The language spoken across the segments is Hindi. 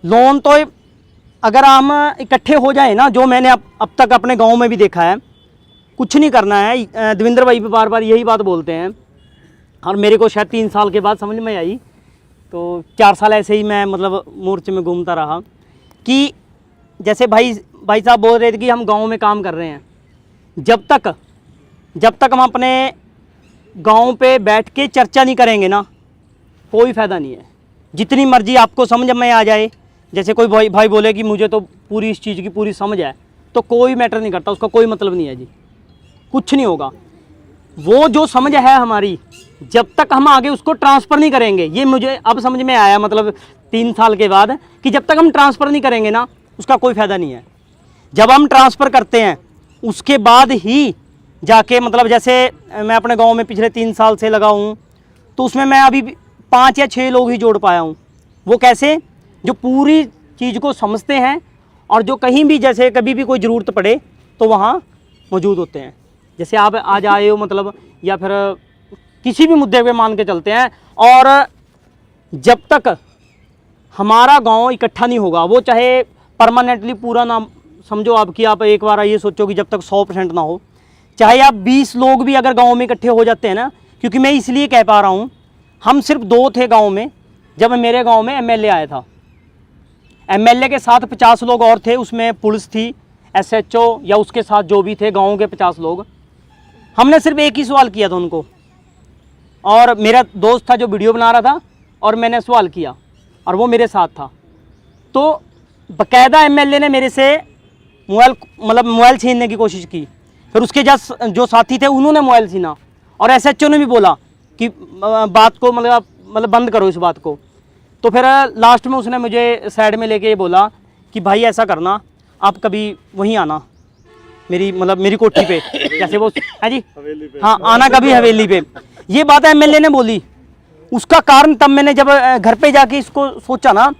लोन तो अगर हम इकट्ठे हो जाए ना, जो मैंने अब तक अपने गांव में भी देखा है, कुछ नहीं करना है। देवेंद्र भाई भी बार बार यही बात बोलते हैं, और मेरे को शायद 3 साल के बाद समझ में आई। तो 4 साल ऐसे ही मैं मतलब मोर्चे में घूमता रहा कि जैसे भाई साहब बोल रहे थे कि हम गांव में काम कर रहे हैं, जब तक हम अपने गांव पे बैठ के चर्चा नहीं करेंगे ना, कोई फ़ायदा नहीं है। जितनी मर्जी आपको समझ में आ जाए, जैसे कोई भाई बोले कि मुझे तो पूरी इस चीज़ की पूरी समझ है, तो कोई मैटर नहीं करता, उसका कोई मतलब नहीं है जी, कुछ नहीं होगा। वो जो समझ है हमारी, जब तक हम आगे उसको ट्रांसफ़र नहीं करेंगे, ये मुझे अब समझ में आया मतलब 3 साल के बाद, कि जब तक हम ट्रांसफ़र नहीं करेंगे ना, उसका कोई फ़ायदा नहीं है। जब हम ट्रांसफ़र करते हैं उसके बाद ही जाके, मतलब जैसे मैं अपने गांव में पिछले 3 साल से लगा हूँ, तो उसमें मैं अभी 5 या 6 लोग ही जोड़ पाया हूँ। वो कैसे? जो पूरी चीज़ को समझते हैं और जो कहीं भी जैसे कभी भी कोई ज़रूरत पड़े तो वहाँ मौजूद होते हैं। जैसे आप आज आए हो मतलब, या फिर किसी भी मुद्दे पे मान के चलते हैं, और जब तक हमारा गांव इकट्ठा नहीं होगा, वो चाहे परमानेंटली पूरा ना समझो आप, कि आप एक बार ये सोचो कि जब तक 100% ना हो, चाहे आप 20 लोग भी अगर गांव में इकट्ठे हो जाते हैं ना, क्योंकि मैं इसलिए कह पा रहा हूँ, हम सिर्फ 2 थे गांव में जब मेरे गांव में एमएलए आया था। एमएलए के साथ 50 लोग और थे, उसमें पुलिस थी, एसएचओ या उसके साथ जो भी थे गाँव के 50 लोग। हमने सिर्फ एक ही सवाल किया था उनको, और मेरा दोस्त था जो वीडियो बना रहा था, और मैंने सवाल किया और वो मेरे साथ था। तो बाकायदा एमएलए ने मेरे से मोबाइल छीनने की कोशिश की, फिर उसके जो साथी थे उन्होंने मोबाइल छीना, और एसएचओ ने भी बोला कि बात को मतलब बंद करो इस बात को। तो फिर लास्ट में उसने मुझे साइड में लेके ये बोला कि भाई ऐसा करना, आप कभी वहीं आना मेरी कोठी पे, जैसे वो है जी, हाँ, आना कभी हवेली पे। ये बात एमएलए ने बोली। उसका कारण तब मैंने जब घर पे जाके इसको सोचा ना,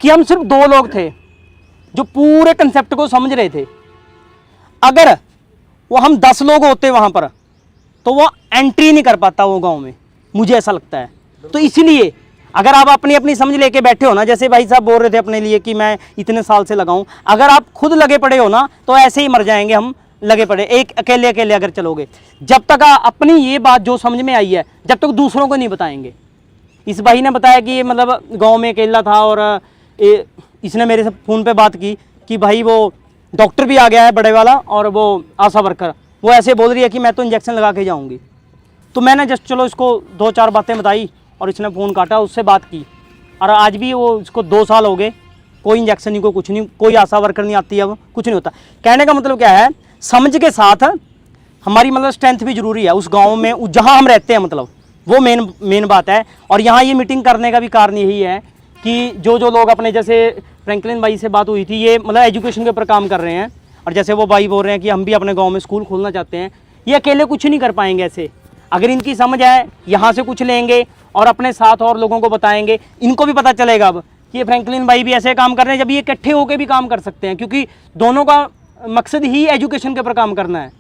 कि हम सिर्फ 2 लोग थे जो पूरे कंसेप्ट को समझ रहे थे। अगर वो हम 10 लोग होते वहाँ पर, तो वो एंट्री नहीं कर पाता वो गांव में, मुझे ऐसा लगता है। तो इसीलिए अगर आप अपनी समझ लेके बैठे हो ना, जैसे भाई साहब बोल रहे थे अपने लिए कि मैं इतने साल से लगाऊं, अगर आप खुद लगे पड़े हो ना, तो ऐसे ही मर जाएंगे हम लगे पड़े। एक अकेले अगर चलोगे, जब तक अपनी ये बात जो समझ में आई है, जब तक दूसरों को नहीं बताएंगे। इस भाई ने बताया कि ये मतलब गाँव में अकेला था, और इसने मेरे से फ़ोन पर बात की कि भाई वो डॉक्टर भी आ गया है बड़े वाला, और वो आशा वर्कर, वो ऐसे बोल रही है कि मैं तो इंजेक्शन लगा के जाऊँगी। तो मैंने जस्ट चलो इसको 2-4 बातें बताई, और इसने फ़ोन काटा, उससे बात की, और आज भी वो इसको 2 साल हो गए, कोई इंजेक्शन नहीं, कोई कुछ नहीं, कोई आशा वर्कर नहीं आती, अब कुछ नहीं होता। कहने का मतलब क्या है, समझ के साथ हमारी मतलब स्ट्रेंथ भी ज़रूरी है उस गाँव में जहाँ हम रहते हैं, मतलब वो मेन बात है। और यहाँ ये मीटिंग करने का भी कारण यही है कि जो लोग अपने, जैसे फ्रैंकलिन भाई से बात हुई थी, ये मतलब एजुकेशन के ऊपर काम कर रहे हैं, और जैसे वो भाई बोल रहे हैं कि हम भी अपने गाँव में स्कूल खोलना चाहते हैं। ये अकेले कुछ नहीं कर पाएंगे ऐसे, अगर इनकी समझ है, यहाँ से कुछ लेंगे और अपने साथ और लोगों को बताएंगे, इनको भी पता चलेगा अब कि ये फ्रैंकलिन भाई भी ऐसे काम कर रहे हैं, जब ये इकट्ठे होकर भी काम कर सकते हैं, क्योंकि दोनों का मकसद ही एजुकेशन के ऊपर काम करना है।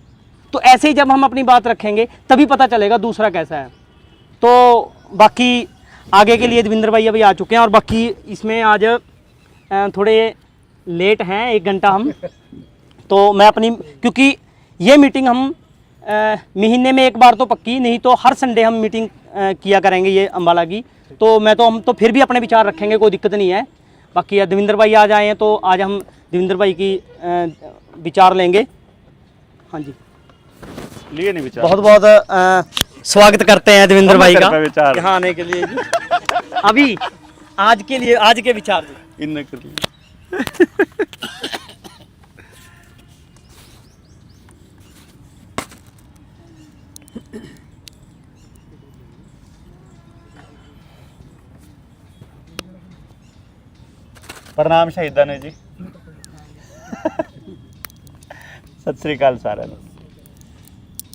तो ऐसे ही जब हम अपनी बात रखेंगे तभी पता चलेगा दूसरा कैसा है। तो बाकी आगे के लिए देवेंद्र भाई अभी आ चुके हैं, और बाकी इसमें आज थोड़े लेट हैं 1 घंटा हम, तो मैं क्योंकि ये मीटिंग हम महीने में 1 बार तो पक्की, नहीं तो हर संडे हम मीटिंग किया करेंगे ये अम्बाला की। तो हम तो फिर भी अपने विचार रखेंगे, कोई दिक्कत नहीं है। बाकी देवेंद्र भाई आ जाए हैं, तो आज हम देवेंद्र भाई की विचार लेंगे। हाँ जी, लिए नहीं विचार। बहुत बहुत स्वागत करते हैं देवेंद्र भाई का यहाँ आने के लिए जी। अभी आज के विचार इन कर लिए। प्रणाम शहीदा ने जी। सत श्री अकाल सारे।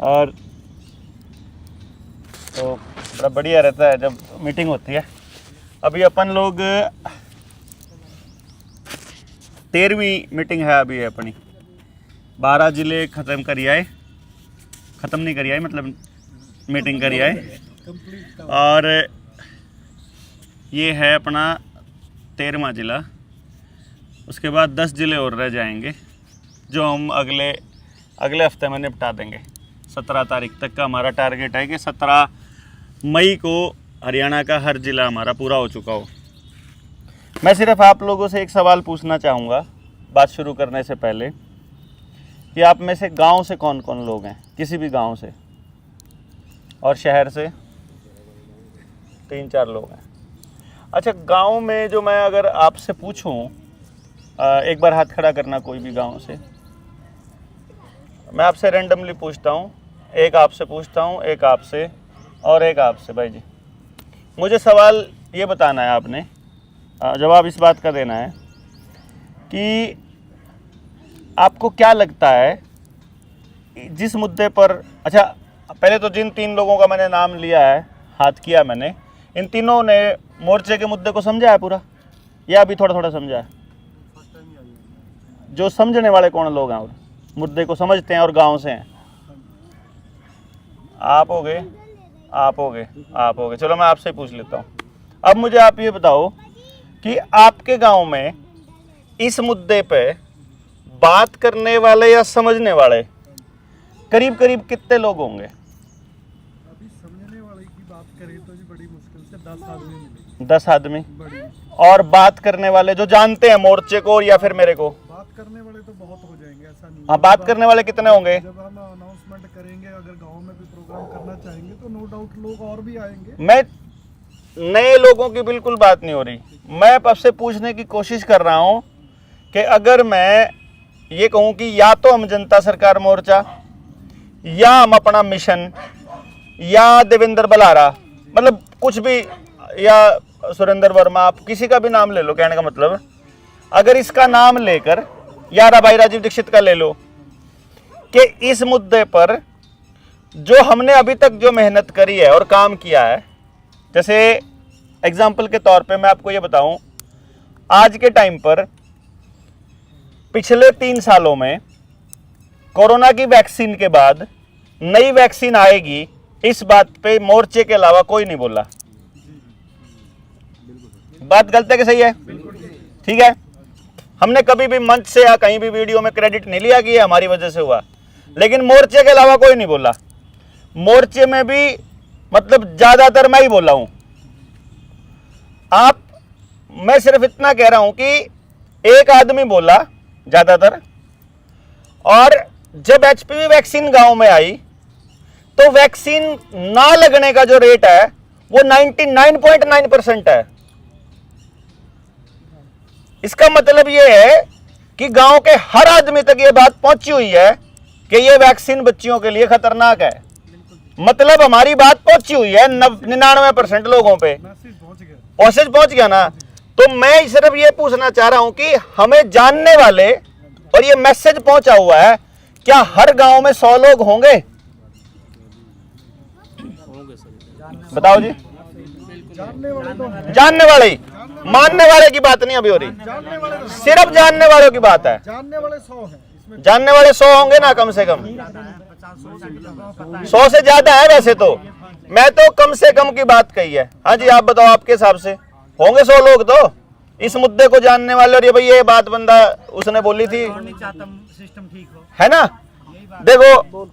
और तो बड़ा बढ़िया रहता है जब मीटिंग होती है। अभी अपन लोग 13वीं मीटिंग है अभी अपनी। 12 जिले ख़त्म करी आए, ख़त्म नहीं करी आए मतलब मीटिंग करी आए, और ये है अपना 13वां जिला उसके बाद 10 जिले और रह जाएंगे जो हम अगले हफ्ते में निपटा देंगे। 17 तारीख तक का हमारा टारगेट है कि 17 मई को हरियाणा का हर जिला हमारा पूरा हो चुका हो। मैं सिर्फ आप लोगों से एक सवाल पूछना चाहूँगा बात शुरू करने से पहले कि आप में से गांव से कौन कौन लोग हैं, किसी भी गांव से, और शहर से 3-4 लोग हैं। अच्छा, गांव में जो मैं अगर आपसे पूछूं, एक बार हाथ खड़ा करना कोई भी गांव से। मैं आपसे रैंडमली पूछता हूं, एक आपसे पूछता हूं, एक आपसे और एक आपसे। भाई जी, मुझे सवाल ये बताना है, आपने जवाब इस बात का देना है कि आपको क्या लगता है जिस मुद्दे पर, अच्छा पहले तो जिन 3 लोगों का मैंने नाम लिया है, हाथ किया मैंने, इन तीनों ने मोर्चे के मुद्दे को समझा है पूरा, या अभी थोड़ा थोड़ा समझा है? जो समझने वाले कौन लोग हैं और मुद्दे को समझते हैं और गांव से हैं? आप हो गए, आप हो गए, आप हो गए। चलो मैं आपसे पूछ लेता हूँ। अब मुझे आप ये बताओ कि आपके गांव में इस मुद्दे पे बात करने वाले या समझने वाले करीब करीब कितने लोग होंगे? अभी समझने वाले की बात करें तो जी बड़ी मुश्किल से 10 आदमी मिले। 10 आदमी? बड़ी। और बात करने वाले जो जानते हैं मोर्चे को या फिर मेरे को? बात करने वाले तो बहुत हो जाएंगे, ऐसा नहीं। हाँ, बात करने वाले कितने होंगे? जब हम अनाउंसमेंट करेंगे, अगर गांव में भी प्रोग्राम करना चाहेंगे तो नो डाउट लोग और भी आएंगे। मैं नए लोगों की बिल्कुल बात नहीं हो रही, मैं आपसे पूछने की कोशिश कर रहा हूं कि अगर मैं ये कहूं कि या तो हम जनता सरकार मोर्चा, या हम अपना मिशन, या देवेंद्र बलारा, मतलब कुछ भी, या सुरेंद्र वर्मा, आप किसी का भी नाम ले लो, कहने का मतलब अगर इसका नाम लेकर, या भाई राजीव दीक्षित का ले लो, कि इस मुद्दे पर जो हमने अभी तक जो मेहनत करी है और काम किया है, जैसे एग्जाम्पल के तौर पे मैं आपको ये बताऊं, आज के टाइम पर पिछले 3 सालों में कोरोना की वैक्सीन के बाद नई वैक्सीन आएगी, इस बात पे मोर्चे के अलावा कोई नहीं बोला। बात गलत है कि सही है? ठीक है, हमने कभी भी मंच से या कहीं भी वीडियो में क्रेडिट नहीं लिया कि ये हमारी वजह से हुआ, लेकिन मोर्चे के अलावा कोई नहीं बोला। मोर्चे में भी मतलब ज्यादातर मैं ही बोला हूं। मैं सिर्फ इतना कह रहा हूं कि एक आदमी बोला ज्यादातर, और जब एचपीवी वैक्सीन गांव में आई तो वैक्सीन ना लगने का जो रेट है वो 99.9% है। इसका मतलब ये है कि गांव के हर आदमी तक ये बात पहुंची हुई है कि ये वैक्सीन बच्चियों के लिए खतरनाक है। मतलब हमारी बात पहुंची हुई है 99% लोगों पे, मैसेज पहुंच गया ना। तो मैं सिर्फ ये पूछना चाह रहा हूं कि हमें जानने वाले और ये मैसेज पहुंचा हुआ है, क्या हर गांव में 100 लोग होंगे? बताओ जी। जानने वाले तो हैं। जानने वाले ही, मानने वाले की बात नहीं अभी हो रही, जानने वाले तो हैं। सिर्फ जानने वालों की बात है। जानने वाले 100 हैं इसमें। जानने वाले 100 होंगे ना, कम से कम 100 से ज्यादा है वैसे तो, मैं तो कम से कम की बात कही है। हाँ जी, आप बताओ, आपके हिसाब से होंगे 100 लोग तो इस मुद्दे को जानने वाले। और ये भाई ये बात बंदा उसने बोली थी, सिस्टम ठीक हो, है ना? देखो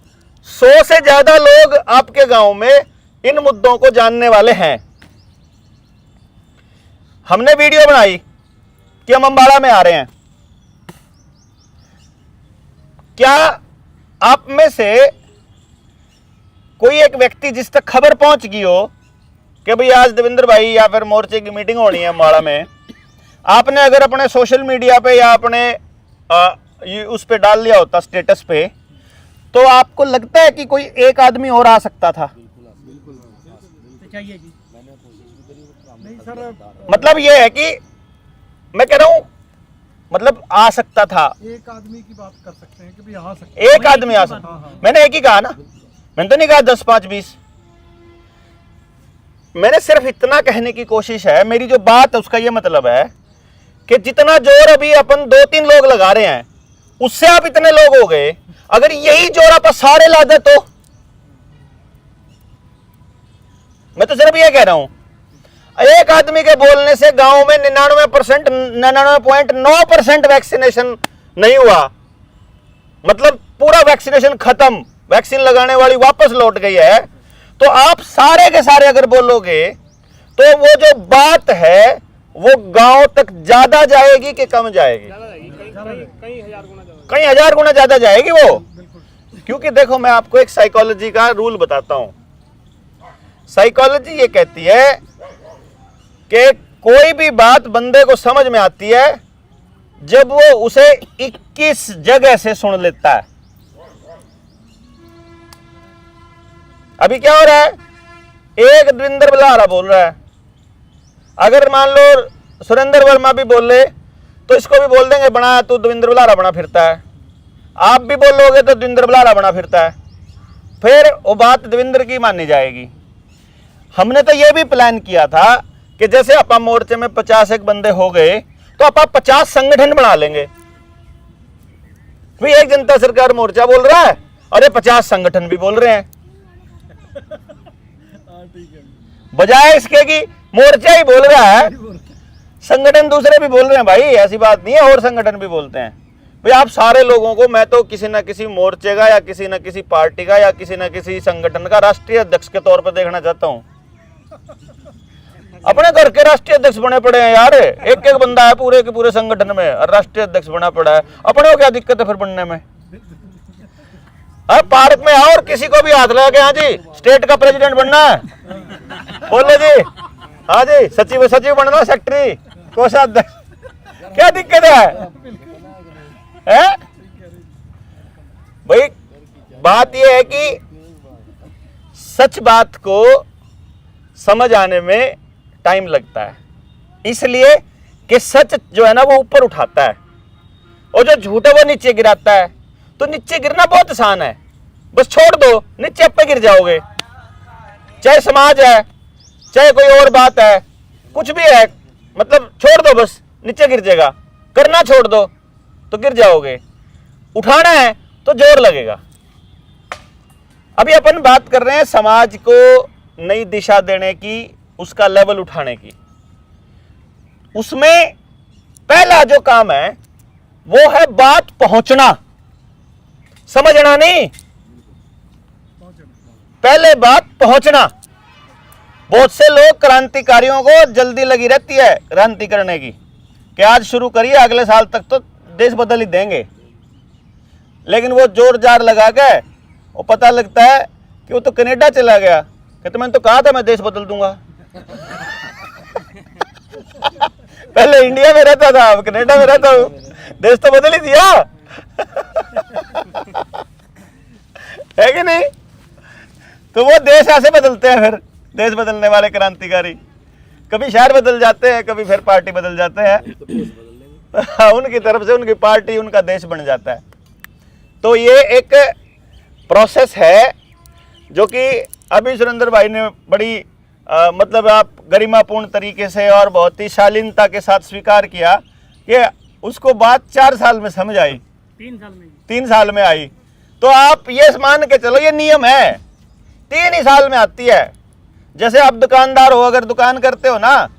100 से ज्यादा लोग आपके गांव में इन मुद्दों को जानने वाले हैं। हमने वीडियो बनाई कि हम अंबाला में आ रहे हैं। क्या आप में से कोई एक व्यक्ति जिस तक खबर पहुंच गई हो कि भाई आज देवेंद्र भाई या फिर मोर्चे की मीटिंग होनी है अंबाला में, आपने अगर अपने सोशल मीडिया पे या अपने उस पे डाल लिया होता स्टेटस पे, तो आपको लगता है कि कोई एक आदमी और आ सकता था? नहीं सर, मतलब ये है कि मैं कह रहा हूं, मतलब आ सकता था, एक आदमी की बात कर सकते हैं कि भी आ सकते हैं। एक आदमी आ सकता। मैंने एक ही कहा ना, मैंने तो नहीं कहा 10, 5, 20। मैंने सिर्फ इतना कहने की कोशिश है, मेरी जो बात है उसका ये मतलब है कि जितना जोर अभी अपन 2-3 लोग लगा रहे हैं, उससे आप इतने लोग हो गए। अगर यही जोर आप सारे ला दे तो, मैं तो सिर्फ ये कह रहा हूं, एक आदमी के बोलने से गांव में 99.9% वैक्सीनेशन नहीं हुआ, मतलब पूरा वैक्सीनेशन खत्म, वैक्सीन लगाने वाली वापस लौट गई है। तो आप सारे के सारे अगर बोलोगे तो वो जो बात है वो गांव तक ज्यादा जाएगी कि कम जाएगी? कई हजार गुना ज्यादा जाएगी वो। क्योंकि देखो मैं आपको एक साइकोलॉजी का रूल बताता हूं। साइकोलॉजी ये कहती है कि कोई भी बात बंदे को समझ में आती है जब वो उसे 21 जगह से सुन लेता है। अभी क्या हो रहा है, एक दविंदर बल्लारा बोल रहा है, अगर मान लो सुरेंद्र वर्मा भी बोल ले तो इसको भी बोल देंगे बना तू दविंदर बल्लारा बना फिरता है, आप भी बोलोगे तो दविंदर बल्लारा बना फिरता है, फिर वो बात दविंदर की मानी जाएगी। हमने तो ये भी प्लान किया था कि जैसे अपा मोर्चे में 50 एक बंदे हो गए तो अपा 50 संगठन बना लेंगे। भाई एक जनता सरकार मोर्चा बोल रहा है और ये 50 संगठन भी बोल रहे हैं, बजाय इसके कि मोर्चा ही बोल रहा है संगठन दूसरे भी बोल रहे हैं। भाई ऐसी बात नहीं है, और संगठन भी बोलते हैं। भाई आप सारे लोगों को मैं तो किसी ना किसी मोर्चे का या किसी ना किसी पार्टी का या किसी ना किसी संगठन का राष्ट्रीय अध्यक्ष के तौर पर देखना चाहता हूं। अपने घर के राष्ट्रीय अध्यक्ष बने पड़े हैं यार, एक एक बंदा है पूरे के पूरे संगठन में और राष्ट्रीय अध्यक्ष बना पड़ा है। अपने को क्या दिक्कत है फिर बनने में? पार्क में आओ और किसी को भी हाथ लगा के हाँ जी स्टेट का प्रेसिडेंट बनना है, बोलो जी हाँ जी सचिव सचिव बनना, सेक्रेटरी, कोषाध्यक्ष, क्या दिक्कत है? भाई बात यह है कि सच बात को समझ आने में टाइम लगता है, इसलिए कि सच जो है ना वो ऊपर उठाता है और जो झूठ है वो नीचे गिराता है। तो नीचे गिरना बहुत आसान है, बस छोड़ दो, नीचे पे गिर जाओगे। चाहे समाज है, चाहे कोई और बात है, कुछ भी है, मतलब छोड़ दो बस, नीचे गिर जाएगा। करना छोड़ दो तो गिर जाओगे, उठाना है तो जोर लगेगा। अभी अपन बात कर रहे हैं समाज को नई दिशा देने की, उसका लेवल उठाने की। उसमें पहला जो काम है वो है बात पहुंचना, समझना नहीं, पहले बात पहुंचना। बहुत से लोग क्रांतिकारियों को जल्दी लगी रहती है क्रांति करने की कि आज शुरू करिए अगले साल तक तो देश बदल ही देंगे, लेकिन वो जोर जार लगा के वो पता लगता है कि वो तो कनाडा चला गया, कहते मैंने तो कहा था मैं देश बदल दूंगा। पहले इंडिया में रहता था, अब कनाडा में रहता हूं, देश तो बदल ही दिया। है कि नहीं? तो वो देश ऐसे बदलते हैं, फिर देश बदलने वाले क्रांतिकारी कभी शहर बदल जाते हैं, कभी फिर पार्टी बदल जाते हैं, उनकी तरफ से उनकी पार्टी उनका देश बन जाता है। तो ये एक प्रोसेस है जो कि अभी सुरेंद्र भाई ने बड़ी मतलब आप गरिमापूर्ण तरीके से और बहुत ही शालीनता के साथ स्वीकार किया कि उसको बात 4 साल में समझ आई, 3 साल में आई। तो आप ये मान के चलो ये नियम है, 3 ही साल में आती है। जैसे आप दुकानदार हो, अगर दुकान करते हो ना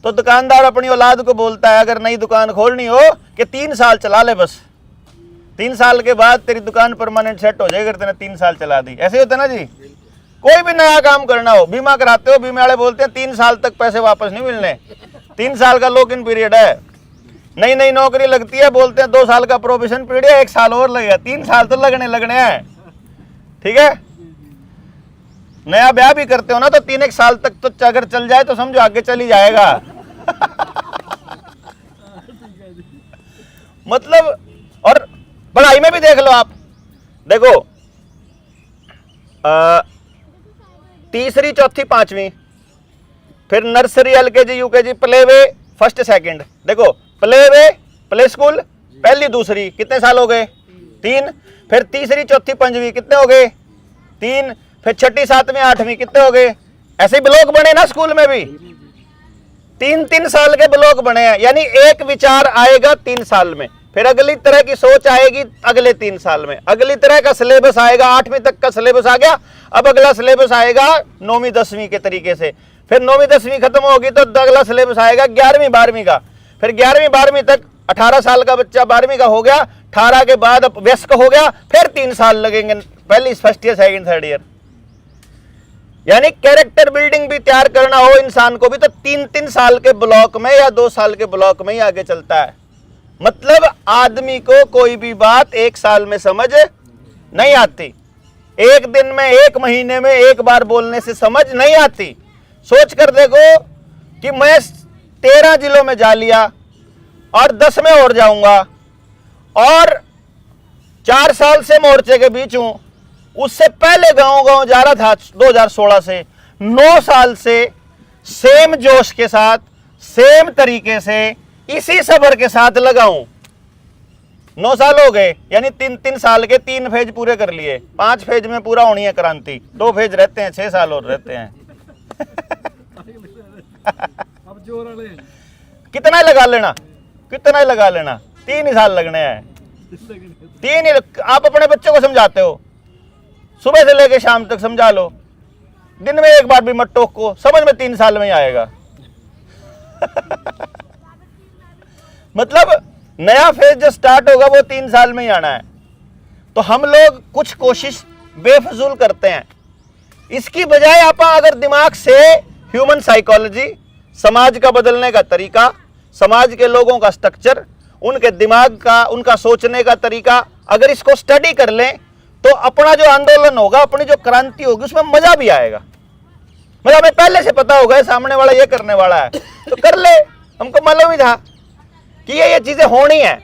तो दुकानदार अपनी औलाद को बोलता है अगर नई दुकान खोलनी हो कि 3 साल चला ले, बस 3 साल के बाद तेरी दुकान परमानेंट सेट हो जाएगी, तेने 3 साल चला दी। ऐसे होता ना जी, कोई भी नया काम करना हो, बीमा कराते हो, बीमा वाले बोलते हैं 3 साल तक पैसे वापस नहीं मिलने, 3 साल का लॉक इन पीरियड है। नई नई नौकरी लगती है, बोलते हैं 2 साल का प्रोबेशन पीरियड है, 1 साल और लगेगा, 3 साल तो लगने हैं। ठीक है, नया ब्याह भी करते हो ना तो 3-1 साल तक तो अगर चल जाए तो समझो आगे चल ही जाएगा। मतलब और पढ़ाई में भी देख लो आप, देखो तीसरी चौथी पांचवी, फिर nursery LKG UKG play way first second, देखो प्ले वे प्ले स्कूल पहली दूसरी कितने साल हो गए? 3। फिर तीसरी चौथी पंजवीं कितने हो गए? 3। फिर छठी सातवीं आठवीं कितने हो गए? ऐसे ब्लॉक बने ना स्कूल में भी, 3-3 साल के ब्लॉक बने हैं, यानी एक विचार आएगा 3 साल में, फिर अगली तरह की सोच आएगी अगले 3 साल में, अगली तरह का सिलेबस आएगा, 8वीं तक का सिलेबस आ गया, अब अगला सिलेबस आएगा 9वीं 10वीं के तरीके से, फिर 9वीं 10वीं खत्म होगी तो अगला सिलेबस आएगा 11वीं 12वीं का। फिर 11वीं 12वीं तक 18 साल का बच्चा 12वीं का हो गया, 18 के बाद अब वयस्क हो गया, फिर 3 साल लगेंगे, पहली first year second third year. यानी कैरेक्टर बिल्डिंग भी तैयार करना हो इंसान को भी तो 3-3 साल के ब्लॉक में या 2 साल के ब्लॉक में ही आगे चलता है। मतलब आदमी को कोई भी बात 1 साल में समझ नहीं आती, 1 दिन में 1 महीने में 1 बार बोलने से समझ नहीं आती। सोच कर देखो कि मैं 13 जिलों में जा लिया और 10 में और जाऊंगा और 4 साल से मोर्चे के बीच हूं, उससे पहले गांव जा रहा था 2016 से, 9 साल से सेम जोश के साथ सेम तरीके से इसी सबर के साथ लगाऊं। 9 साल हो गए, यानी 3-3 साल के 3 फेज पूरे कर लिए, 5 फेज में पूरा होनी है क्रांति, 2 फेज रहते हैं, 6 साल और रहते हैं। अब जोर वाले कितना ही लगा लेना, कितना ही लगा लेना, 3 ही साल लगने हैं, 3 ही। आप अपने बच्चों को समझाते हो, सुबह से लेकर शाम तक समझा लो, दिन में 1 बार भी मत टोको, समझ में 3 साल में ही आएगा। मतलब नया फेज जो स्टार्ट होगा वो 3 साल में ही आना है। तो हम लोग कुछ कोशिश बेफजूल करते हैं, इसकी बजाय आप अगर दिमाग से ह्यूमन साइकोलॉजी, समाज का बदलने का तरीका, समाज के लोगों का स्ट्रक्चर, उनके दिमाग का, उनका सोचने का तरीका, अगर इसको स्टडी कर लें तो अपना जो आंदोलन होगा, अपनी जो क्रांति होगी, उसमें मजा भी आएगा। मतलब हमें पहले से पता होगा सामने वाला ये करने वाला है तो कर ले, हमको मालूम ही था कि ये चीजें होनी है।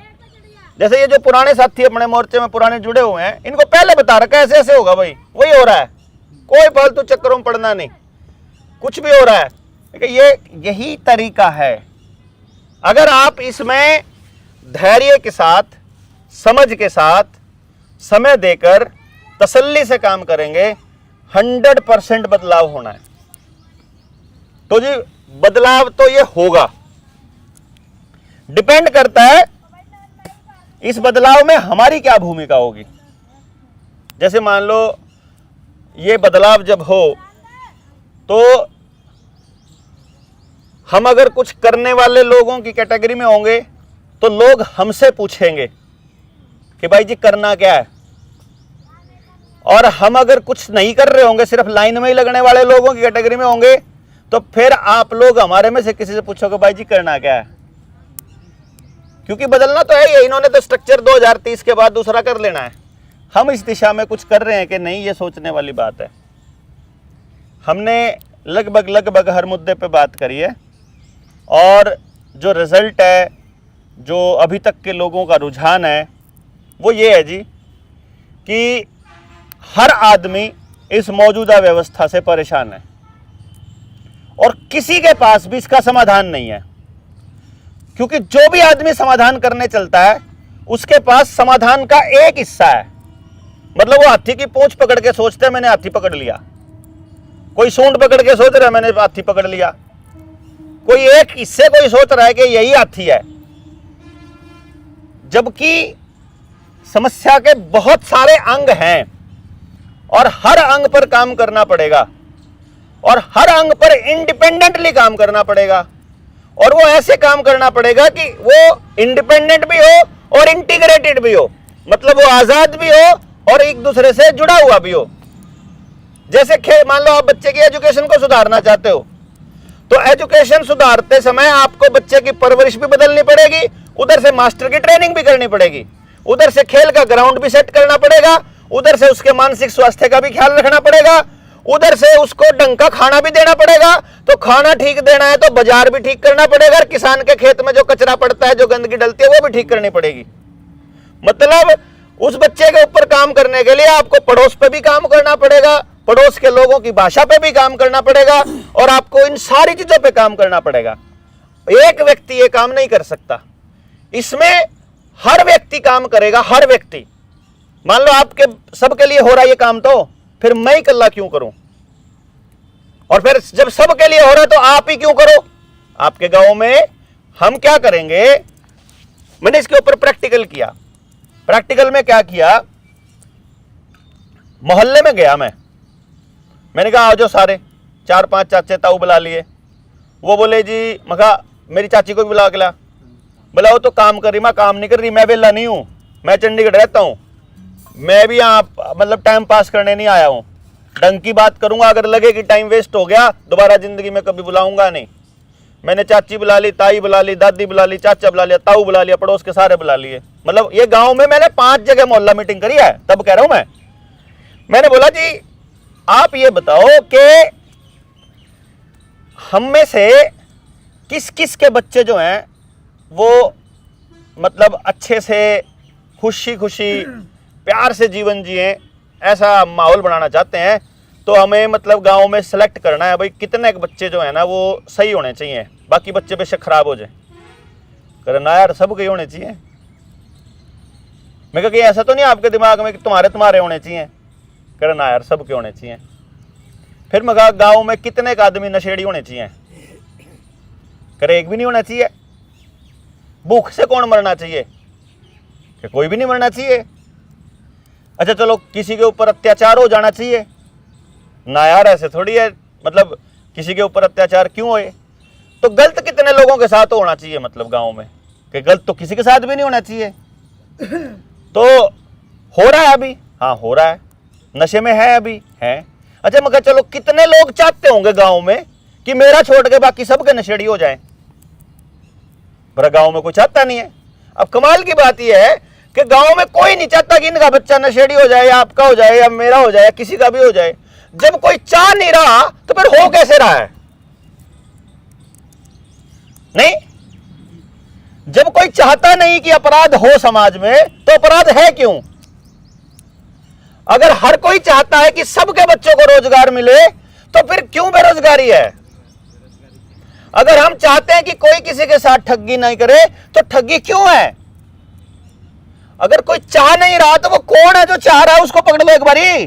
जैसे ये जो पुराने साथी अपने मोर्चे में पुराने जुड़े हुए हैं, इनको पहले बता रखा है ऐसे ऐसे होगा भाई, वही हो रहा है, कोई फालतू चक्करों में पड़ना नहीं, कुछ भी हो रहा है, ये यही तरीका है। अगर आप इसमें धैर्य के साथ, समझ के साथ, समय देकर तसल्ली से काम करेंगे, 100% बदलाव होना है। तो जी बदलाव तो ये होगा, डिपेंड करता है इस बदलाव में हमारी क्या भूमिका होगी। जैसे मान लो ये बदलाव जब हो तो हम अगर कुछ करने वाले लोगों की कैटेगरी में होंगे तो लोग हमसे पूछेंगे कि भाई जी करना क्या है, और हम अगर कुछ नहीं कर रहे होंगे, सिर्फ लाइन में ही लगने वाले लोगों की कैटेगरी में होंगे, तो फिर आप लोग हमारे में से किसी से पूछोगे भाई जी करना क्या है। क्योंकि बदलना तो है ही, इन्होंने तो स्ट्रक्चर 2030 के बाद दूसरा कर लेना है, हम इस दिशा में कुछ कर रहे हैं कि नहीं, ये सोचने वाली बात है। हमने लगभग हर मुद्दे पे बात करी है, और जो रिजल्ट है, जो अभी तक के लोगों का रुझान है, वो ये है जी कि हर आदमी इस मौजूदा व्यवस्था से परेशान है और किसी के पास भी इसका समाधान नहीं है। क्योंकि जो भी आदमी समाधान करने चलता है उसके पास समाधान का एक हिस्सा है। मतलब वो हाथी की पूंछ पकड़ के सोचते हैं मैंने हाथी पकड़ लिया, कोई सूंड पकड़ के सोच रहा है मैंने हाथी पकड़ लिया, कोई एक हिस्से कोई सोच रहा है कि यही हाथी है, जबकि समस्या के बहुत सारे अंग हैं और हर अंग पर काम करना पड़ेगा, और हर अंग पर इंडिपेंडेंटली काम करना पड़ेगा, और वो ऐसे काम करना पड़ेगा कि वो इंडिपेंडेंट भी हो और इंटीग्रेटेड भी हो, मतलब वो आजाद भी हो और एक दूसरे से जुड़ा हुआ भी हो। जैसे मान लो आप बच्चे की एजुकेशन को सुधारना चाहते हो, तो एजुकेशन सुधारते समय आपको बच्चे की परवरिश भी बदलनी पड़ेगी, उधर से मास्टर की ट्रेनिंग भी करनी पड़ेगी, उधर से खेल का ग्राउंड भी सेट करना पड़ेगा, उधर से उसके मानसिक स्वास्थ्य का भी ख्याल रखना पड़ेगा, उधर से उसको ढंग का खाना भी देना पड़ेगा। तो खाना ठीक देना है तो बाजार भी ठीक करना पड़ेगा, और किसान के खेत में जो कचरा पड़ता है, जो गंदगी डलती है, वो भी ठीक करनी पड़ेगी। मतलब उस बच्चे के ऊपर काम करने के लिए आपको पड़ोस पे भी काम करना पड़ेगा, पड़ोस के लोगों की भाषा पे भी काम करना पड़ेगा, और आपको इन सारी चीजों पे काम करना पड़ेगा। एक व्यक्ति ये काम नहीं कर सकता, इसमें हर व्यक्ति काम करेगा, हर व्यक्ति। मान लो आपके सबके लिए हो रहा है ये काम, तो फिर मैं ही कल्ला क्यों करूं, और फिर जब सबके लिए हो रहा है तो आप ही क्यों करो। आपके गांव में हम क्या करेंगे, मैंने इसके ऊपर प्रैक्टिकल किया। प्रैक्टिकल में क्या किया, मोहल्ले में गया मैंने कहा आओ जो सारे 4-5 चाचे ताऊ बुला लिए। वो बोले जी मगा मेरी चाची को भी बुला के ला। बोला वो तो काम कर रही, मैं काम नहीं कर रही, मैं वेला नहीं हूँ, मैं चंडीगढ़ रहता हूँ, मैं भी यहाँ मतलब टाइम पास करने नहीं आया हूँ, ढंग की बात करूंगा, अगर लगे कि टाइम वेस्ट हो गया दोबारा जिंदगी में कभी बुलाऊंगा नहीं। मैंने चाची बुला ली, ताई बुला ली, दादी बुला ली, चाचा बुला लिया, ताऊ बुला लिया, पड़ोस के सारे बुला लिए। मतलब ये गांव में मैंने 5 जगह मोहल्ला मीटिंग करी है। तब कह रहा हूं मैंने बोला जी आप ये बताओ कि हम में से किस किस के बच्चे जो हैं वो मतलब अच्छे से खुशी खुशी प्यार से जीवन जिए, ऐसा माहौल बनाना चाहते हैं, तो हमें मतलब गांव में सेलेक्ट करना है भाई कितने बच्चे जो है ना वो सही होने चाहिए, बाकी बच्चे बेशक खराब हो जाए। करना यार सबके होने चाहिए। मैं कहा कि ऐसा तो नहीं आपके दिमाग में कि तुम्हारे होने चाहिए। करना यार सबके होने चाहिए। फिर मैं कहा गाँव में कितने का आदमी नशेड़ी होने चाहिए। करे एक भी नहीं होना चाहिए। भूख से कौन मरना चाहिए? कि कोई भी नहीं मरना चाहिए। अच्छा चलो किसी के ऊपर अत्याचार हो जाना चाहिए ना यार, ऐसे थोड़ी है। मतलब किसी के ऊपर अत्याचार क्यों होए? तो गलत कितने लोगों के साथ होना चाहिए मतलब गांव में, कि गलत तो किसी के साथ भी नहीं होना चाहिए। तो हो रहा है अभी, हाँ हो रहा है, नशे में है अभी है। अच्छा मैं कहा चलो कितने लोग चाहते होंगे गांव में कि मेरा छोड़ के बाकी सबके नशेड़ी हो जाए? पर गांव में कोई चाहता नहीं है। अब कमाल की बात यह है कि गांव में कोई नहीं चाहता कि इनका बच्चा नशेड़ी हो जाए, या आपका हो जाए, या मेरा हो जाए, या किसी का भी हो जाए। जब कोई चाह नहीं रहा तो फिर हो कैसे रहा है? नहीं, जब कोई चाहता नहीं कि अपराध हो समाज में तो अपराध है क्यों? अगर हर कोई चाहता है कि सबके बच्चों को रोजगार मिले तो फिर क्यों बेरोजगारी है? अगर हम चाहते हैं कि कोई किसी के साथ ठगी नहीं करे तो ठगी क्यों है? अगर कोई चाह नहीं रहा तो वो कौन है जो चाह रहा है? उसको पकड़ लो एक बारी।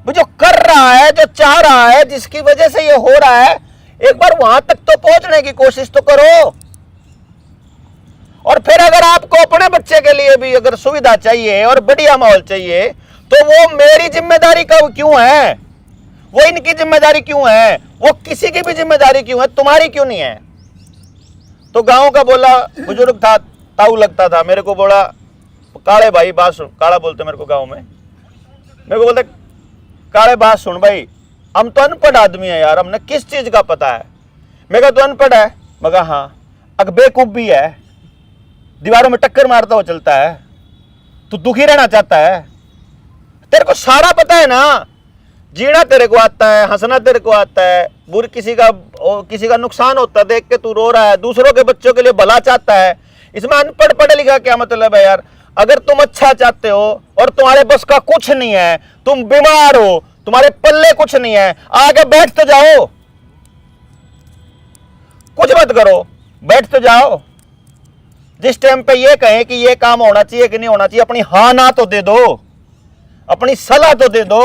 वो जो कर रहा है, जो चाह रहा है, जिसकी वजह से ये हो रहा है, एक बार वहां तक तो पहुंचने की कोशिश तो करो। और फिर अगर आपको अपने बच्चे के लिए भी अगर सुविधा चाहिए और बढ़िया माहौल चाहिए तो वो मेरी जिम्मेदारी का क्यों है? वो इनकी जिम्मेदारी क्यों है? वो किसी की भी जिम्मेदारी क्यों है? तुम्हारी क्यों नहीं है? तो गांव का बोला बुजुर्ग था, ताऊ लगता था, मेरे को बोला काले भाई बात सुन, काला बोलते मेरे को गांव में, मेरे को बोलते काले बात सुन भाई, हम तो अनपढ़ आदमी है यार, हमने किस चीज का पता है? मैं कहा तो अनपढ़ है? मैं कहा हाँ। अगर बेवकूफ भी है, दीवारों में टक्कर मारता हुआ चलता है, तू दुखी रहना चाहता है? तेरे को सारा पता है ना, जीना तेरे को आता है, हंसना तेरे को आता है, बुरी किसी का नुकसान होता देख के तू रो रहा है, दूसरों के बच्चों के लिए भला चाहता है। इसमें अनपढ़ पढ़े लिखा क्या मतलब है यार? अगर तुम अच्छा चाहते हो और तुम्हारे बस का कुछ नहीं है, तुम बीमार हो, तुम्हारे पल्ले कुछ नहीं है, आगे बैठ तो जाओ, कुछ मत करो, बैठ तो जाओ। जिस टाइम पे ये कहें कि ये काम होना चाहिए कि नहीं होना चाहिए, अपनी हाँ ना तो दे दो, अपनी सलाह तो दे दो,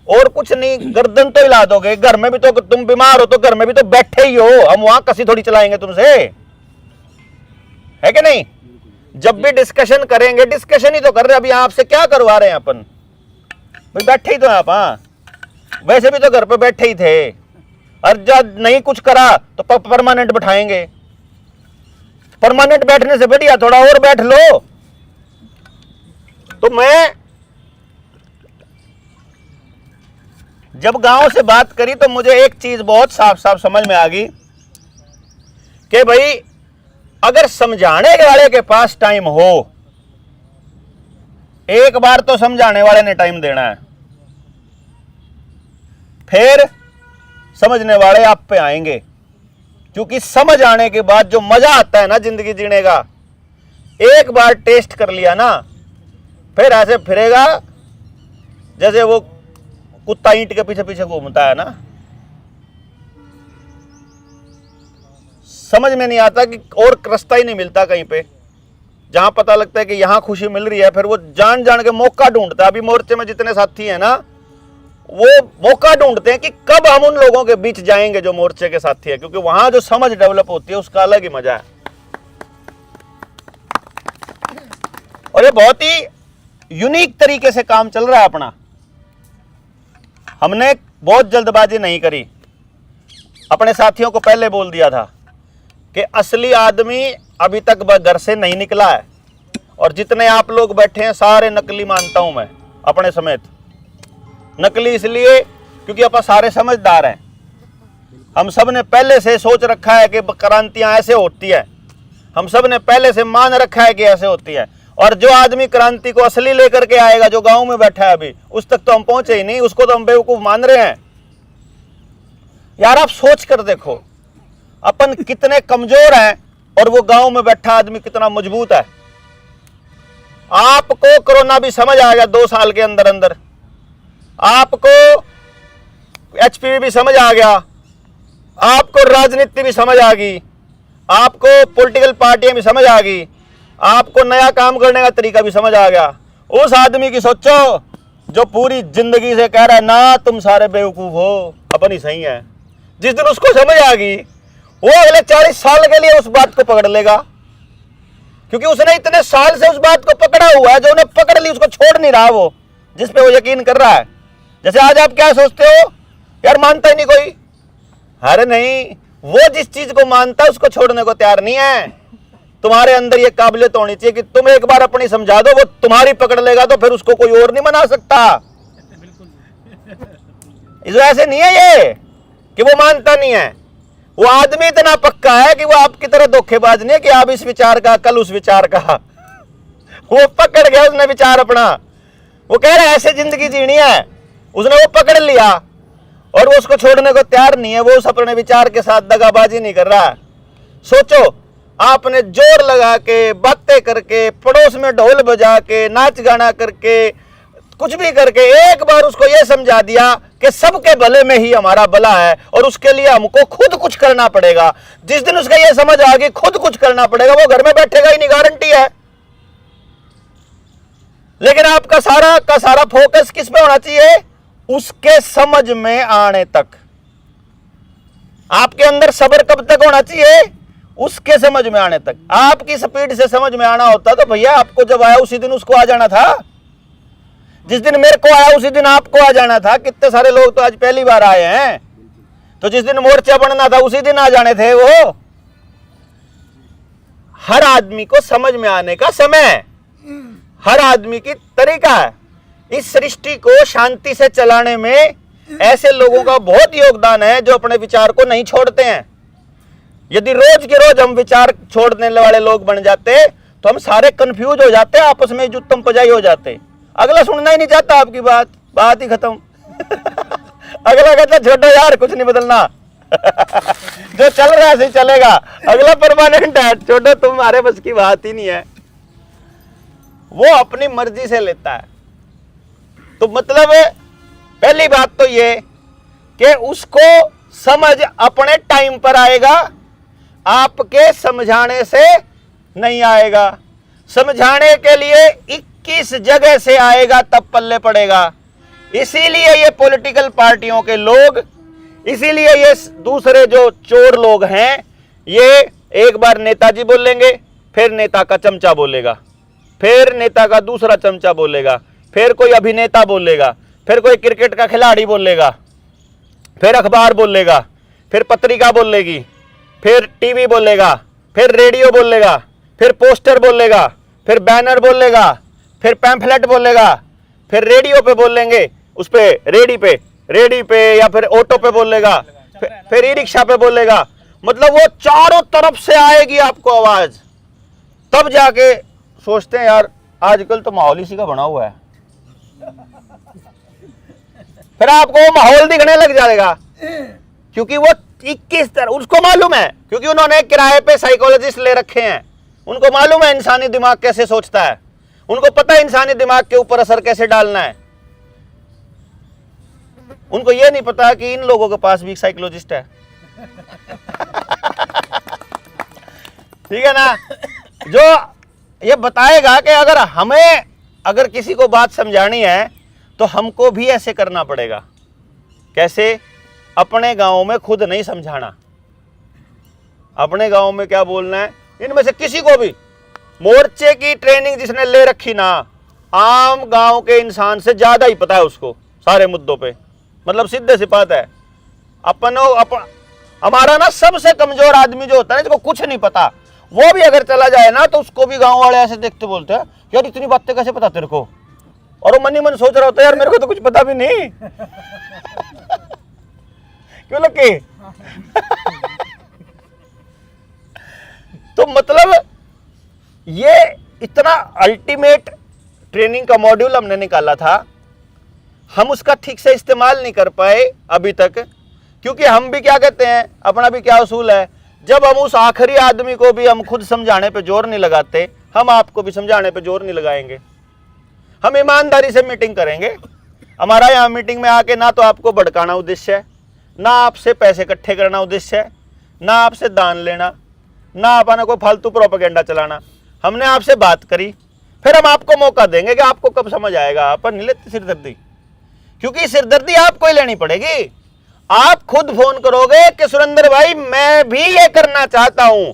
और कुछ नहीं, गर्दन तो हिला दोगे। घर में भी तो तुम बीमार हो तो घर में भी तो बैठे ही हो, हम वहां कसी थोड़ी चलाएंगे तुमसे, है कि नहीं? जब भी डिस्कशन करेंगे, डिस्कशन ही तो कर रहे हैं, अभी आपसे क्या करवा रहे हैं अपन? भाई बैठे ही तो हैं आप, हाँ वैसे भी तो घर पे बैठे ही थे, और जब नहीं कुछ करा तो परमानेंट बैठाएंगे। परमानेंट बैठने से बढ़िया थोड़ा और बैठ लो। तो मैं जब गांव से बात करी तो मुझे एक चीज बहुत साफ साफ समझ में आ गई कि भाई अगर समझाने वाले के पास टाइम हो, एक बार तो समझाने वाले ने टाइम देना है, फिर समझने वाले आप पे आएंगे। क्योंकि समझ आने के बाद जो मजा आता है ना जिंदगी जीने का, एक बार टेस्ट कर लिया ना, फिर ऐसे फिरेगा जैसे वो कुत्ता ईंट के पीछे पीछे घूमता है ना। समझ में नहीं आता कि और रास्ता ही नहीं मिलता कहीं पे, जहां पता लगता है कि यहां खुशी मिल रही है, फिर वो जान जान के मौका ढूंढता है। अभी मोर्चे में जितने साथी हैं ना, वो मौका ढूंढते हैं कि कब हम उन लोगों के बीच जाएंगे जो मोर्चे के साथी है, क्योंकि वहां जो समझ डेवलप होती है उसका अलग ही मजा है। और ये बहुत ही यूनिक तरीके से काम चल रहा है अपना। हमने बहुत जल्दबाजी नहीं करी। अपने साथियों को पहले बोल दिया था कि असली आदमी अभी तक घर से नहीं निकला है, और जितने आप लोग बैठे हैं सारे नकली मानता हूं मैं अपने समेत। नकली इसलिए क्योंकि अपन सारे समझदार हैं। हम सब ने पहले से सोच रखा है कि क्रांतियां ऐसे होती है, हम सब ने पहले से मान रखा है कि ऐसे होती है। और जो आदमी क्रांति को असली लेकर के आएगा, जो गांव में बैठा है अभी, उस तक तो हम पहुंचे ही नहीं, उसको तो हम बेवकूफ मान रहे हैं। यार आप सोच कर देखो अपन कितने कमजोर हैं और वो गांव में बैठा आदमी कितना मजबूत है। आपको कोरोना भी समझ आ गया 2 साल के अंदर अंदर, आपको एचपीवी भी समझ आ गया, आपको राजनीति भी समझ आ गई, आपको पॉलिटिकल पार्टियां भी समझ आ गई, आपको नया काम करने का तरीका भी समझ आ गया। उस आदमी की सोचो जो पूरी जिंदगी से कह रहा है ना तुम सारे बेवकूफ हो, अपन ही सही है। जिस दिन उसको समझ आ गई, वो अगले 40 साल के लिए उस बात को पकड़ लेगा, क्योंकि उसने इतने साल से उस बात को पकड़ा हुआ है। जो उन्हें पकड़ ली उसको छोड़ नहीं रहा, वो जिस पे वो यकीन कर रहा है। जैसे आज आप क्या सोचते हो, यार मानता ही नहीं कोई। अरे नहीं, वो जिस चीज को मानता है उसको छोड़ने को तैयार नहीं है। तुम्हारे अंदर ये काबिलियत होनी चाहिए कि तुम एक बार अपनी समझा दो, वो तुम्हारी पकड़ लेगा तो फिर उसको कोई और नहीं मना सकता। इस वजह से नहीं है ये कि वो मानता नहीं है, वो आदमी इतना पक्का है कि वो आपकी तरह धोखेबाज नहीं है कि आप इस विचार का कल उस विचार का। वो पकड़ गया उसने विचार अपना, वो कह रहा है ऐसे जिंदगी जीनी है, उसने वो पकड़ लिया और वो उसको छोड़ने को तैयार नहीं है। वो उस अपने विचार के साथ दगाबाजी नहीं कर रहा है। सोचो आपने जोर लगा के, बातें करके, पड़ोस में ढोल बजा के, नाच गाना करके, कुछ भी करके एक बार उसको यह समझा दिया कि सबके भले में ही हमारा भला है और उसके लिए हमको खुद कुछ करना पड़ेगा। जिस दिन उसका यह समझ आ गई खुद कुछ करना पड़ेगा, वो घर में बैठेगा ही नहीं, गारंटी है। लेकिन आपका सारा का सारा फोकस किस पे होना चाहिए? उसके समझ में आने तक। आपके अंदर सब्र कब तक होना चाहिए? उसके समझ में आने तक। आपकी स्पीड से समझ में आना होता तो भैया आपको जब आया उसी दिन उसको आ जाना था। जिस दिन मेरे को आया उसी दिन आपको आ जाना था। कितने सारे लोग तो आज पहली बार आए हैं, तो जिस दिन मोर्चा बनना था उसी दिन आ जाने थे वो। हर आदमी को समझ में आने का समय है, हर आदमी की तरीका है। इस सृष्टि को शांति से चलाने में ऐसे लोगों का बहुत योगदान है जो अपने विचार को नहीं छोड़ते हैं। यदि रोज के रोज हम विचार छोड़ने वाले लोग बन जाते तो हम सारे कंफ्यूज हो जाते, आपस में जुत्तम पजाई हो जाते। अगला सुनना ही नहीं चाहता आपकी बात, बात ही खत्म। अगला कहता छोड़ो यार कुछ नहीं बदलना। जो चल रहा है सही चलेगा, अगला परमानेंट है, छोड़ो तुम्हारे बस की बात ही नहीं है। वो अपनी मर्जी से लेता है। तो मतलब पहली बात तो ये कि उसको समझ अपने टाइम पर आएगा, आपके समझाने से नहीं आएगा। समझाने के लिए 21 जगह से आएगा तब पल्ले पड़ेगा। इसीलिए ये पॉलिटिकल पार्टियों के लोग, इसीलिए ये दूसरे जो चोर लोग हैं, ये एक बार नेताजी बोलेंगे, फिर नेता का चमचा बोलेगा, फिर नेता का दूसरा चमचा बोलेगा, फिर कोई अभिनेता बोलेगा, फिर कोई क्रिकेट का खिलाड़ी बोलेगा, फिर अखबार बोलेगा, फिर पत्रिका बोलेगी, फिर टीवी बोलेगा, फिर रेडियो बोलेगा, फिर पोस्टर बोलेगा, फिर बैनर बोलेगा, फिर पैम्फलेट बोलेगा, फिर रेडियो पे बोलेंगे, उस पे रेडी पे या फिर ऑटो पे बोलेगा, फिर ई रिक्शा पे बोलेगा। मतलब वो चारों तरफ से आएगी आपको आवाज। तब जाके सोचते हैं यार आजकल तो माहौल इसी का बना हुआ है। फिर आपको वो माहौल दिखने लग जाएगा, क्योंकि वो 21 तरह उसको मालूम है, क्योंकि उन्होंने किराए पे साइकोलॉजिस्ट ले रखे हैं। उनको मालूम है इंसानी दिमाग कैसे सोचता है, उनको पता है इंसानी दिमाग के ऊपर असर कैसे डालना है। उनको ये नहीं पता कि इन लोगों के पास भी एक साइकोलॉजिस्ट है। ठीक है ना, जो ये बताएगा कि अगर किसी को बात समझानी है तो हमको भी ऐसे करना पड़ेगा। कैसे? अपने गांव में खुद नहीं समझाना, अपने गांव में क्या बोलना है। इनमें से किसी को भी मोर्चे की ट्रेनिंग जिसने ले रखी ना, आम गांव के इंसान से ज्यादा ही पता है उसको सारे मुद्दों पे। मतलब सीधे सी बात है। हमारा ना सबसे कमजोर आदमी जो होता है जिसको कुछ नहीं पता, वो भी अगर चला जाए ना तो उसको भी गांव वाले ऐसे देखते बोलते हैं यार इतनी बातें कैसे पता तेरे को, और वो मन ही मन सोच रहा होता है यार मेरे को तो कुछ पता भी नहीं। क्यों लगे? तो मतलब ये इतना अल्टीमेट ट्रेनिंग का मॉड्यूल हमने निकाला था, हम उसका ठीक से इस्तेमाल नहीं कर पाए अभी तक, क्योंकि हम भी क्या कहते हैं, अपना भी क्या उसूल है, जब हम उस आखिरी आदमी को भी हम खुद समझाने पे जोर नहीं लगाते, हम आपको भी समझाने पे जोर नहीं लगाएंगे। हम ईमानदारी से मीटिंग करेंगे। हमारा यहाँ मीटिंग में आके ना तो आपको भड़काना उद्देश्य है, ना आपसे पैसे इकट्ठे करना उद्देश्य है, ना आपसे दान लेना, ना अपना कोई फालतू प्रोपेगेंडा चलाना। हमने आपसे बात करी, फिर हम आपको मौका देंगे कि आपको कब समझ आएगा। अपन नहीं लेते सिरदर्दी, क्योंकि सिरदर्दी आपको ही लेनी पड़ेगी। आप खुद फोन करोगे कि सुरेंद्र भाई मैं भी ये करना चाहता हूं,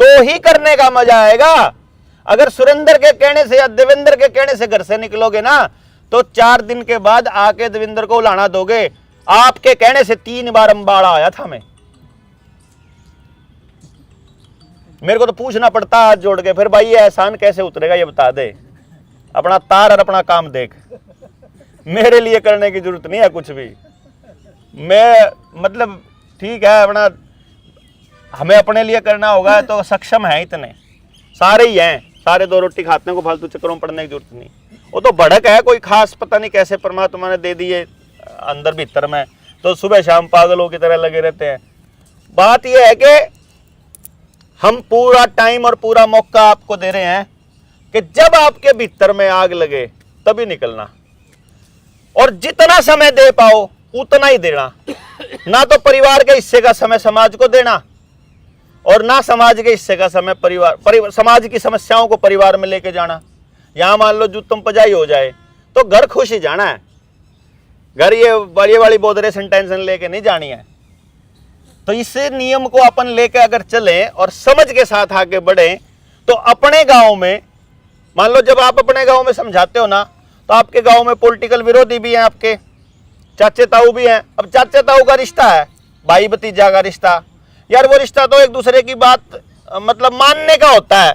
तो ही करने का मजा आएगा। अगर सुरेंद्र के कहने से या देवेंद्र के कहने से घर से निकलोगे ना, तो 4 दिन के बाद आके देवेंद्र को उलाना दोगे, आपके कहने से 3 बार अंबाड़ा आया था मैं, मेरे को तो पूछना पड़ता हाथ जोड़ के, फिर भाई ये एहसान कैसे उतरेगा ये बता दे, अपना तार और अपना काम देख। मेरे लिए करने की जरूरत नहीं है कुछ भी। मैं मतलब ठीक है, अपना हमें अपने लिए करना होगा तो सक्षम है, इतने सारे ही हैं, सारे 2 रोटी खाते हैं, को फालतू चक्करों में पड़ने की जरूरत नहीं। वो तो भड़क है कोई खास, पता नहीं कैसे परमात्मा ने दे दिए अंदर भीतर में, तो सुबह शाम पागलों की तरह लगे रहते हैं। बात यह है कि हम पूरा टाइम और पूरा मौका आपको दे रहे हैं कि जब आपके भीतर में आग लगे तभी निकलना, और जितना समय दे पाओ उतना ही देना। ना तो परिवार के हिस्से का समय समाज को देना, और ना समाज के हिस्से का समय समाज की समस्याओं को परिवार में लेके जाना। यहां मान लो जूतम पजाई हो जाए तो घर खुश ही जाना है, घर ये वाली बोधरे सेंटेंशन लेके नहीं जानी है। तो इस नियम को अपन लेके अगर चलें और समझ के साथ आगे बढ़ें, तो अपने गांव में मान लो जब आप अपने गांव में समझाते हो ना, तो आपके गांव में पॉलिटिकल विरोधी भी हैं, आपके चाचे ताऊ भी हैं। अब चाचे ताऊ का रिश्ता है, भाई भतीजा का रिश्ता, यार वो रिश्ता तो एक दूसरे की बात मतलब मानने का होता है।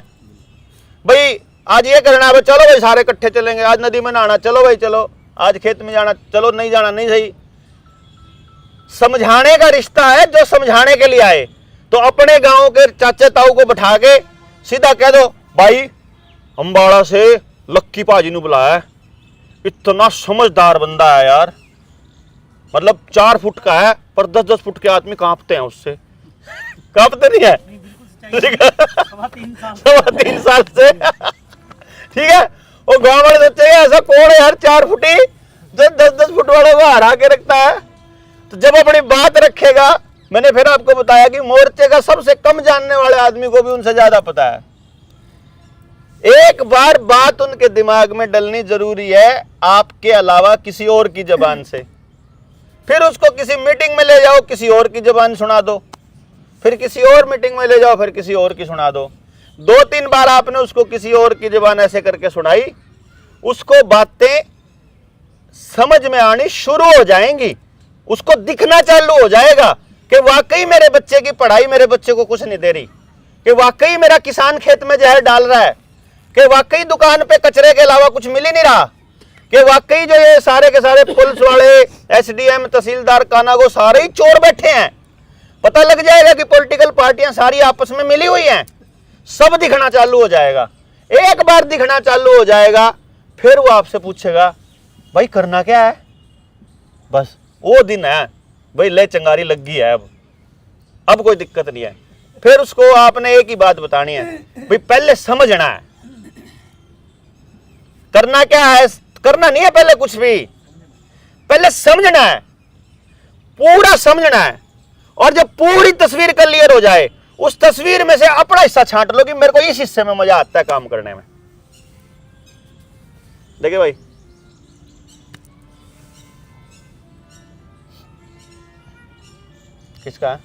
भाई आज ये करना है, चलो भाई सारे इकट्ठे चलेंगे, आज नदी में नहाना, चलो भाई चलो, आज खेत में जाना, चलो नहीं जाना नहीं सही। समझाने का रिश्ता है, जो समझाने के लिए आए। तो अपने गांव के चाचे ताऊ को बैठा के सीधा कह दो, भाई अंबाड़ा से लक्की पाजी ने बुलाया है, इतना समझदार बंदा है यार, मतलब 4 फुट का है पर 10-10 फुट के आदमी कांपते हैं उससे। कांपते नहीं है? 3.25 साल से ठीक है। वो गांव वाले सोचेंगे ऐसा कौन है यार 4 फुटी जो 10-10 फुट वालों को हरा के रखता है। तो जब अपनी बात रखेगा, मैंने फिर आपको बताया कि मोर्चे का सबसे कम जानने वाले आदमी को भी उनसे ज्यादा पता है। एक बार बात उनके दिमाग में डलनी जरूरी है, आपके अलावा किसी और की जबान से। फिर उसको किसी मीटिंग में ले जाओ, किसी और की जबान सुना दो, फिर किसी और मीटिंग में ले जाओ, फिर किसी और की सुना दो। 2-3 बार आपने उसको किसी और की जबान ऐसे करके सुनाई, उसको बातें समझ में आनी शुरू हो जाएंगी, उसको दिखना चालू हो जाएगा कि वाकई मेरे बच्चे की पढ़ाई मेरे बच्चे को कुछ नहीं दे रही, कि वाकई मेरा किसान खेत में जहर डाल रहा है, कि वाकई दुकान पे कचरे के अलावा कुछ मिल ही नहीं रहा, कि वाकई जो ये सारे के सारे पुलिस वाले, एसडीएम, तहसीलदार, कानागो सारे ही चोर बैठे हैं। पता लग जाएगा कि पॉलिटिकल पार्टियां सारी आपस में मिली हुई हैं, सब दिखना चालू हो जाएगा। एक बार दिखना चालू हो जाएगा, फिर वो आपसे पूछेगा भाई करना क्या है। बस वो दिन है भाई, ले चंगारी लग गई है, अब कोई दिक्कत नहीं है। फिर उसको आपने एक ही बात बतानी है, भाई पहले समझना है करना क्या है। करना नहीं है पहले कुछ भी, पहले समझना है, पूरा समझना है। और जब पूरी तस्वीर क्लियर हो जाए, उस तस्वीर में से अपना हिस्सा छांट लो कि मेरे को इस हिस्से में मजा आता है काम करने में। देखिए भाई, किसका है?